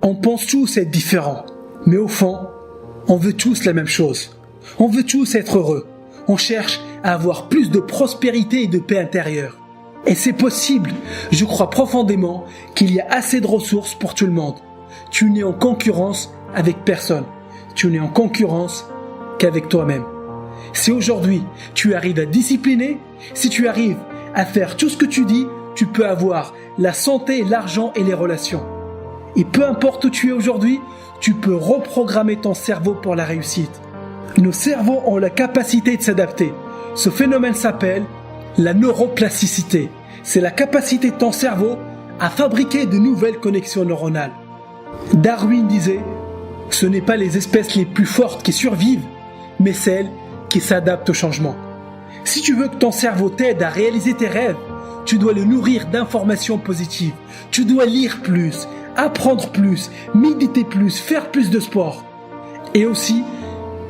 On pense tous être différents, mais au fond, on veut tous la même chose. On veut tous être heureux. On cherche à avoir plus de prospérité et de paix intérieure. Et c'est possible. Je crois profondément qu'il y a assez de ressources pour tout le monde. Tu n'es en concurrence avec personne. Tu n'es en concurrence qu'avec toi-même. Si aujourd'hui tu arrives à discipliner, si tu arrives à faire tout ce que tu dis, tu peux avoir la santé, l'argent et les relations. Et peu importe où tu es aujourd'hui, tu peux reprogrammer ton cerveau pour la réussite. Nos cerveaux ont la capacité de s'adapter. Ce phénomène s'appelle la neuroplasticité. C'est la capacité de ton cerveau à fabriquer de nouvelles connexions neuronales. Darwin disait, ce n'est pas les espèces les plus fortes qui survivent, mais celles qui s'adaptent au changement. Si tu veux que ton cerveau t'aide à réaliser tes rêves, tu dois le nourrir d'informations positives. Tu dois lire plus, apprendre plus, méditer plus, faire plus de sport. Et aussi,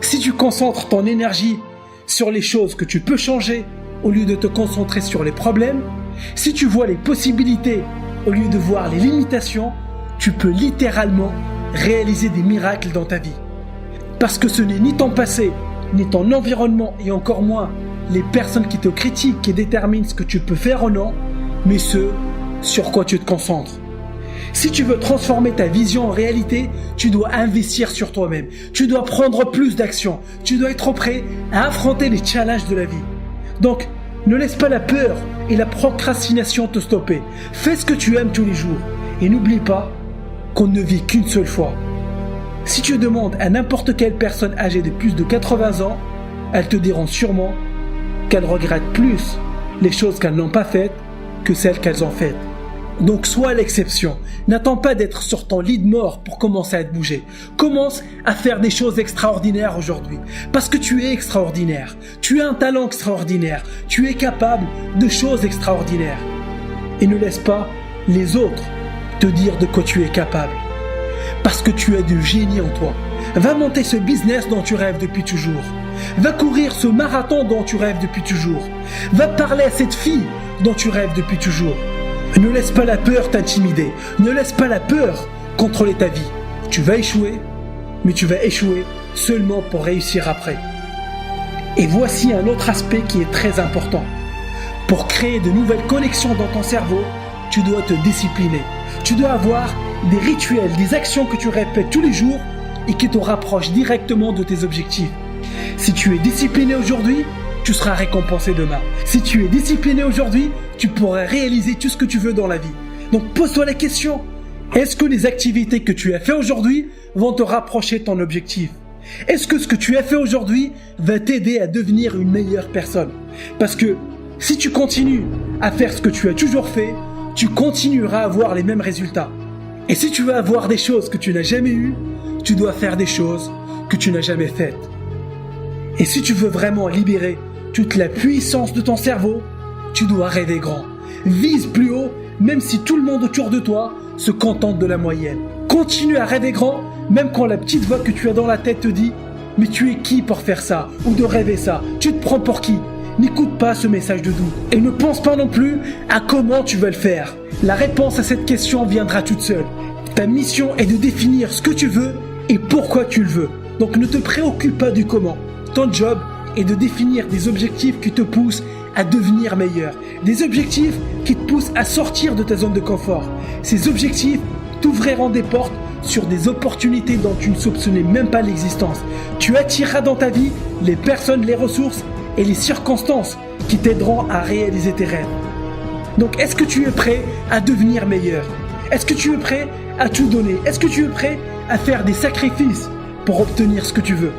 si tu concentres ton énergie sur les choses que tu peux changer au lieu de te concentrer sur les problèmes, si tu vois les possibilités au lieu de voir les limitations, tu peux littéralement réaliser des miracles dans ta vie. Parce que ce n'est ni ton passé, ni ton environnement et encore moins les personnes qui te critiquent qui déterminent ce que tu peux faire ou non, mais ce sur quoi tu te concentres. Si tu veux transformer ta vision en réalité, tu dois investir sur toi-même. Tu dois prendre plus d'action. Tu dois être prêt à affronter les challenges de la vie. Donc, ne laisse pas la peur et la procrastination te stopper. Fais ce que tu aimes tous les jours. Et n'oublie pas qu'on ne vit qu'une seule fois. Si tu demandes à n'importe quelle personne âgée de plus de 80 ans, elles te diront sûrement qu'elles regrettent plus les choses qu'elles n'ont pas faites que celles qu'elles ont faites. Donc sois l'exception. N'attends pas d'être sur ton lit de mort pour commencer à te bouger. Commence à faire des choses extraordinaires aujourd'hui. Parce que tu es extraordinaire. Tu as un talent extraordinaire. Tu es capable de choses extraordinaires. Et ne laisse pas les autres te dire de quoi tu es capable. Parce que tu as du génie en toi. Va monter ce business dont tu rêves depuis toujours. Va courir ce marathon dont tu rêves depuis toujours. Va parler à cette fille dont tu rêves depuis toujours. Ne laisse pas la peur t'intimider. Ne laisse pas la peur contrôler ta vie. Tu vas échouer, mais tu vas échouer seulement pour réussir après. Et voici un autre aspect qui est très important. Pour créer de nouvelles connexions dans ton cerveau, tu dois te discipliner. Tu dois avoir des rituels, des actions que tu répètes tous les jours et qui te rapprochent directement de tes objectifs. Si tu es discipliné aujourd'hui, tu seras récompensé demain. Si tu es discipliné aujourd'hui, tu pourras réaliser tout ce que tu veux dans la vie. Donc pose-toi la question, est-ce que les activités que tu as fait aujourd'hui vont te rapprocher de ton objectif? Est-ce que ce que tu as fait aujourd'hui va t'aider à devenir une meilleure personne? Parce que si tu continues à faire ce que tu as toujours fait, tu continueras à avoir les mêmes résultats. Et si tu veux avoir des choses que tu n'as jamais eues, tu dois faire des choses que tu n'as jamais faites. Et si tu veux vraiment libérer toute la puissance de ton cerveau, tu dois rêver grand. Vise plus haut, même si tout le monde autour de toi se contente de la moyenne. Continue à rêver grand, même quand la petite voix que tu as dans la tête te dit « Mais tu es qui pour faire ça ?» ou de rêver ça. Tu te prends pour qui? N'écoute pas ce message de doute. Et ne pense pas non plus à comment tu vas le faire. La réponse à cette question viendra toute seule. Ta mission est de définir ce que tu veux et pourquoi tu le veux. Donc ne te préoccupe pas du comment. Ton job est de définir des objectifs qui te poussent à devenir meilleur. Des objectifs qui te poussent à sortir de ta zone de confort. Ces objectifs t'ouvriront des portes sur des opportunités dont tu ne soupçonnais même pas l'existence. Tu attireras dans ta vie les personnes, les ressources et les circonstances qui t'aideront à réaliser tes rêves. Donc est-ce que tu es prêt à devenir meilleur? Est-ce que tu es prêt à tout donner? Est-ce que tu es prêt à faire des sacrifices pour obtenir ce que tu veux?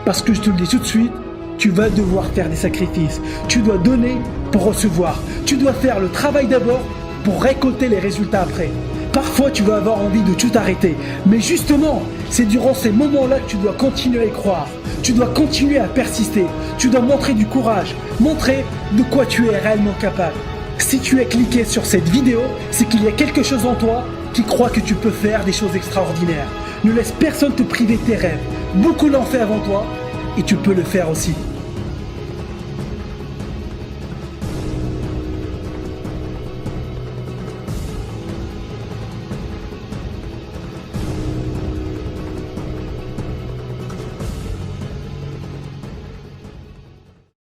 Parce que je te le dis tout de suite, tu vas devoir faire des sacrifices. Tu dois donner pour recevoir. Tu dois faire le travail d'abord pour récolter les résultats après. Parfois, tu vas avoir envie de tout arrêter. Mais justement, c'est durant ces moments-là que tu dois continuer à y croire. Tu dois continuer à persister. Tu dois montrer du courage. Montrer de quoi tu es réellement capable. Si tu as cliqué sur cette vidéo, c'est qu'il y a quelque chose en toi qui croit que tu peux faire des choses extraordinaires. Ne laisse personne te priver de tes rêves. Beaucoup l'ont fait avant toi et tu peux le faire aussi.